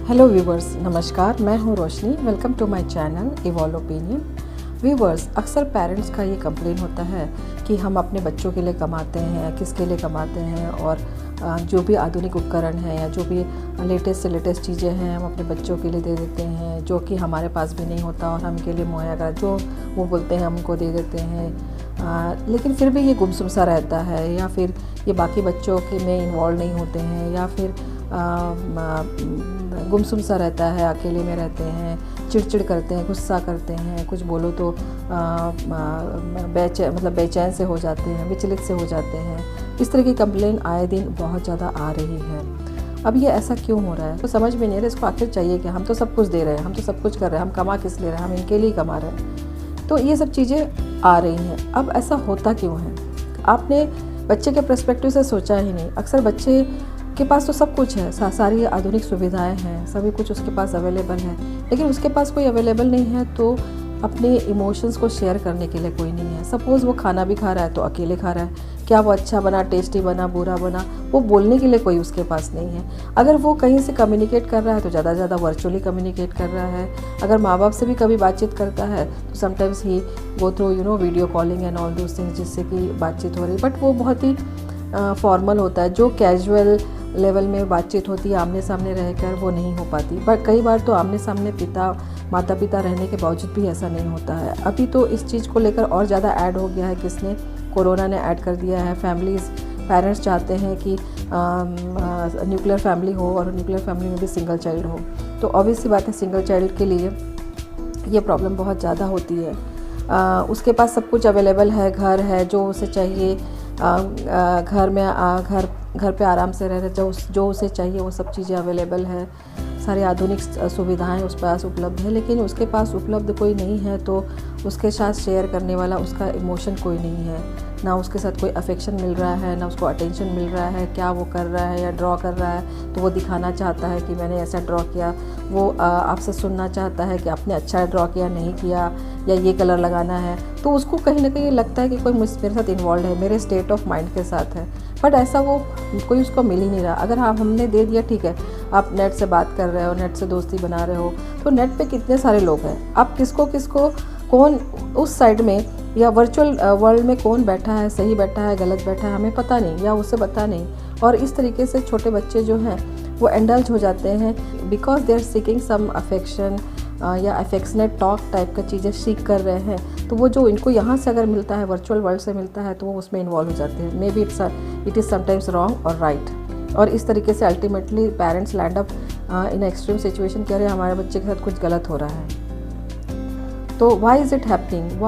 Hello viewers, नमस्कार। मैं हूं Roshni. Welcome to my channel evolve opinion. Viewers, अक्सर पेरेंट्स का ये कंप्लेन होता है कि हम अपने बच्चों के लिए कमाते हैं, किसके लिए कमाते हैं, और जो भी आधुनिक उपकरण हैं या जो भी लेटेस्ट से लेटेस्ट चीज़ें हैं हम अपने बच्चों के लिए दे देते हैं, जो कि हमारे पास भी नहीं होता और हम के लिए मुहैया करा जो वो बोलते हैं हमको दे देते हैं। लेकिन फिर भी ये गुमसुम सा रहता है, या फिर ये बाकी बच्चों के में इन्वॉल्व नहीं होते हैं, या फिर गुमसुम सा रहता है, अकेले में रहते हैं, चिड़चिड़ करते हैं, गुस्सा करते हैं, कुछ बोलो तो बेचैन से हो जाते हैं, विचलित से हो जाते हैं। इस तरह की कंप्लेन आए दिन बहुत ज़्यादा आ रही है। अब ये ऐसा क्यों हो रहा है तो समझ में नहीं आ रहा। इसको आखिर चाहिए कि हम तो सब कुछ दे रहे हैं, हम तो सब कुछ कर रहे हैं, हम कमा किस ले रहे हैं, हम इनके लिए कमा रहे हैं। तो ये सब चीज़ें आ रही हैं। अब ऐसा होता क्यों है? आपने बच्चे के पर्सपेक्टिव से सोचा ही नहीं। अक्सर बच्चे के पास तो सब कुछ है, सारी आधुनिक सुविधाएं हैं, सभी कुछ उसके पास अवेलेबल है, लेकिन उसके पास कोई अवेलेबल नहीं है तो अपने इमोशंस को शेयर करने के लिए कोई नहीं है। सपोज़ वो खाना भी खा रहा है तो अकेले खा रहा है, क्या वो अच्छा बना, टेस्टी बना, बुरा बना, वो बोलने के लिए कोई उसके पास नहीं है। अगर वो कहीं से कम्युनिकेट कर रहा है तो ज़्यादा से ज़्यादा वर्चुअली कम्युनिकेट कर रहा है। अगर माँ बाप से भी कभी बातचीत करता है तो sometimes he go through video calling and all those things, जिससे कि बातचीत हो रही, बट वो बहुत ही फॉर्मल होता है। जो कैजुअल लेवल में बातचीत होती है आमने सामने रहकर, वो नहीं हो पाती। पर कई बार तो आमने सामने माता पिता रहने के बावजूद भी ऐसा नहीं होता है। अभी तो इस चीज़ को लेकर और ज़्यादा ऐड हो गया है, किसने, कोरोना ने ऐड कर दिया है। पेरेंट्स चाहते हैं कि न्यूक्लियर फैमिली हो, और न्यूक्लियर फैमिली में भी सिंगल चाइल्ड हो। तो ऑब्वियस सी बात है, सिंगल चाइल्ड के लिए ये प्रॉब्लम बहुत ज़्यादा होती है। उसके पास सब कुछ अवेलेबल है, घर है, जो उसे चाहिए, घर पे आराम से रह रहे, जो उसे चाहिए वो सब चीज़ें अवेलेबल है, सारी आधुनिक सुविधाएं उस पास उपलब्ध है। लेकिन उसके पास उपलब्ध कोई नहीं है तो उसके साथ शेयर करने वाला, उसका इमोशन कोई नहीं है, ना उसके साथ कोई अफेक्शन मिल रहा है, ना उसको अटेंशन मिल रहा है। क्या वो कर रहा है या ड्रॉ कर रहा है तो वो दिखाना चाहता है कि मैंने ऐसा ड्रॉ किया। वो आपसे सुनना चाहता है कि आपने अच्छा ड्रॉ किया, नहीं किया, या ये कलर लगाना है। तो उसको कहीं ना कहीं लगता है कि कोई मेरे साथ इन्वॉल्व है, मेरे स्टेट ऑफ माइंड के साथ है। बट ऐसा वो कोई उसको मिल ही नहीं रहा। अगर हमने दे दिया, ठीक है, आप नेट से बात कर रहे हो, नेट से दोस्ती बना रहे हो, तो नेट पे कितने सारे लोग हैं। आप किसको कौन उस साइड में या वर्चुअल वर्ल्ड में कौन बैठा है, सही बैठा है, गलत बैठा है, हमें पता नहीं, या उसे पता नहीं। और इस तरीके से छोटे बच्चे जो हैं वो इंडल्ज हो जाते हैं, because they are seeking some affection या अफेक्शनेट टॉक टाइप का चीज़ें सीख कर रहे हैं। तो वो जो इनको यहाँ से अगर मिलता है, वर्चुअल वर्ल्ड से मिलता है, तो वो उसमें इन्वॉल्व हो जाते हैं। May be it is sometimes wrong और राइट। और इस तरीके से ultimately parents land up in extreme situation कि अरे हमारे बच्चे के साथ कुछ गलत हो रहा है। तो why is it happening,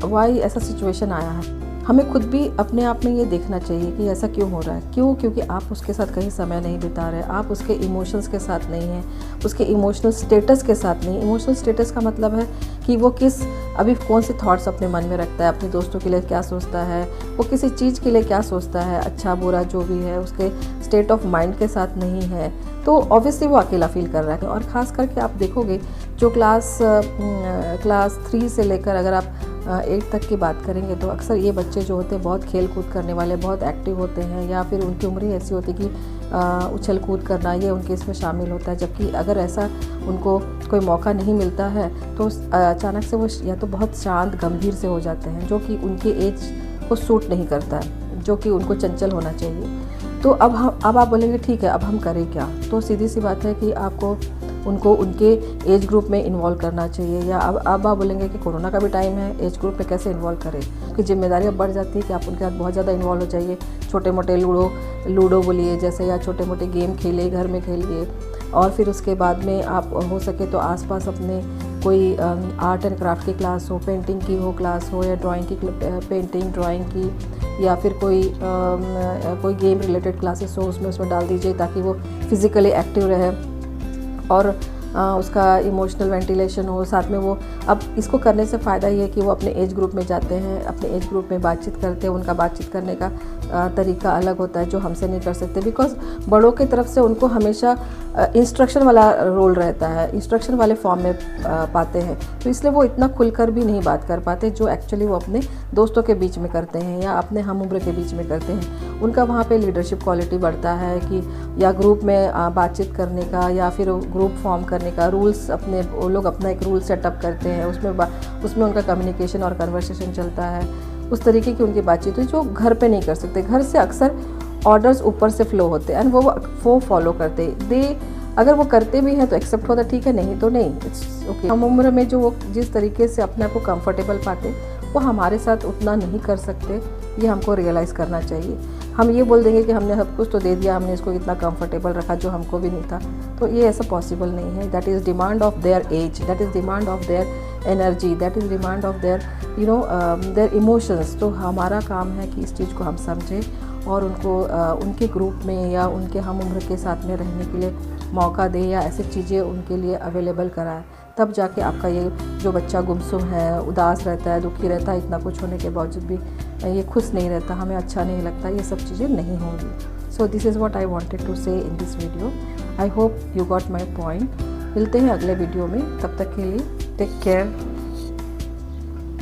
why ऐसा सिचुएशन आया है? हमें खुद भी अपने आप में ये देखना चाहिए कि ऐसा क्यों हो रहा है। क्योंकि आप उसके साथ कहीं समय नहीं बिता रहे, आप उसके इमोशंस के साथ नहीं हैं, उसके इमोशनल स्टेटस के साथ नहीं। इमोशनल स्टेटस का मतलब है कि वो अभी कौन से थॉट्स अपने मन में रखता है, अपने दोस्तों के लिए क्या सोचता है, वो किसी चीज़ के लिए क्या सोचता है, अच्छा बुरा जो भी है, उसके स्टेट ऑफ माइंड के साथ नहीं है। तो ऑब्वियसली वो अकेला फील कर रहा है। और ख़ास करके आप देखोगे जो क्लास 3 से लेकर अगर आप 8 तक की बात करेंगे तो अक्सर ये बच्चे जो होते हैं बहुत खेल कूद करने वाले, बहुत एक्टिव होते हैं, या फिर उनकी उम्र ही ऐसी होती है कि उछल कूद करना ये उनके इसमें शामिल होता है। जबकि अगर ऐसा उनको कोई मौका नहीं मिलता है तो अचानक से वो या तो बहुत शांत गंभीर से हो जाते हैं, जो कि उनके एज को सूट नहीं करता है, जो कि उनको चंचल होना चाहिए। तो अब आप बोलेंगे ठीक है, अब हम करें क्या? तो सीधी सी बात है कि आपको उनको उनके एज ग्रुप में इन्वॉल्व करना चाहिए। या अब आप बोलेंगे कि कोरोना का भी टाइम है, एज ग्रुप में कैसे इन्वॉल्व करें? क्योंकि जिम्मेदारी अब बढ़ जाती है कि आप उनके साथ बहुत ज़्यादा इन्वॉल्व हो जाइए। छोटे मोटे लूडो बोलिए जैसे, या छोटे मोटे गेम खेलिए, घर में खेलिए। और फिर उसके बाद में आप हो सके तो आसपास अपने कोई आर्ट एंड क्राफ्ट की क्लास हो, पेंटिंग की हो क्लास हो, या ड्राइंग की पेंटिंग ड्राइंग की, या फिर कोई गेम रिलेटेड क्लासेस हो, उसमें डाल दीजिए ताकि वो फिज़िकली एक्टिव रहे। और उसका इमोशनल वेंटिलेशन हो, साथ में वो अब इसको करने से फ़ायदा ये है कि वो अपने एज ग्रुप में जाते हैं, अपने एज ग्रुप में बातचीत करते हैं, उनका बातचीत करने का तरीका अलग होता है जो हमसे नहीं कर सकते, बिकॉज़ बड़ों की तरफ से उनको हमेशा इंस्ट्रक्शन वाला रोल रहता है, इंस्ट्रक्शन वाले फॉर्म में पाते हैं, तो इसलिए वो इतना खुलकर भी नहीं बात कर पाते जो एक्चुअली वो अपने दोस्तों के बीच में करते हैं या अपने हम उम्र के बीच में करते हैं। उनका वहाँ पे लीडरशिप क्वालिटी बढ़ता है कि या ग्रुप में बातचीत करने का या फिर ग्रुप फॉर्म करने का रूल्स, अपने वो लोग अपना एक रूल सेटअप करते हैं, उसमें उनका कम्युनिकेशन और कन्वर्सेशन चलता है, उस तरीके की उनकी बातचीत हुई जो घर पे नहीं कर सकते। घर से अक्सर ऑर्डर्स ऊपर से फ्लो होते हैं एंड वो फॉलो करते, दे अगर वो करते भी हैं तो एक्सेप्ट होता, ठीक है, नहीं तो नहीं, इट्स ओके। हम उम्र में जो वो जिस तरीके से अपने आप को कंफर्टेबल पाते वो हमारे साथ उतना नहीं कर सकते, ये हमको रियलाइज़ करना चाहिए। हम ये बोल देंगे कि हमने सब कुछ तो दे दिया, हमने इसको इतना कंफर्टेबल रखा जो हमको भी नहीं था, तो ये ऐसा पॉसिबल नहीं है। That is demand of their age, that is demand of their energy, that is demand of their their emotions. तो हमारा काम है कि इस चीज़ को हम समझें और उनको उनके ग्रुप में या उनके हम उम्र के साथ में रहने के लिए मौका दें या ऐसी चीज़ें उनके लिए अवेलेबल कराएं, तब जाके आपका ये जो बच्चा गुमसुम है, उदास रहता है, दुखी रहता है, इतना कुछ होने के बावजूद भी ये खुश नहीं रहता, हमें अच्छा नहीं लगता, ये सब चीज़ें नहीं होंगी। So this is what I wanted to say in this video. I hope you got my point. मिलते हैं अगले वीडियो में, तब तक के लिए टेक केयर।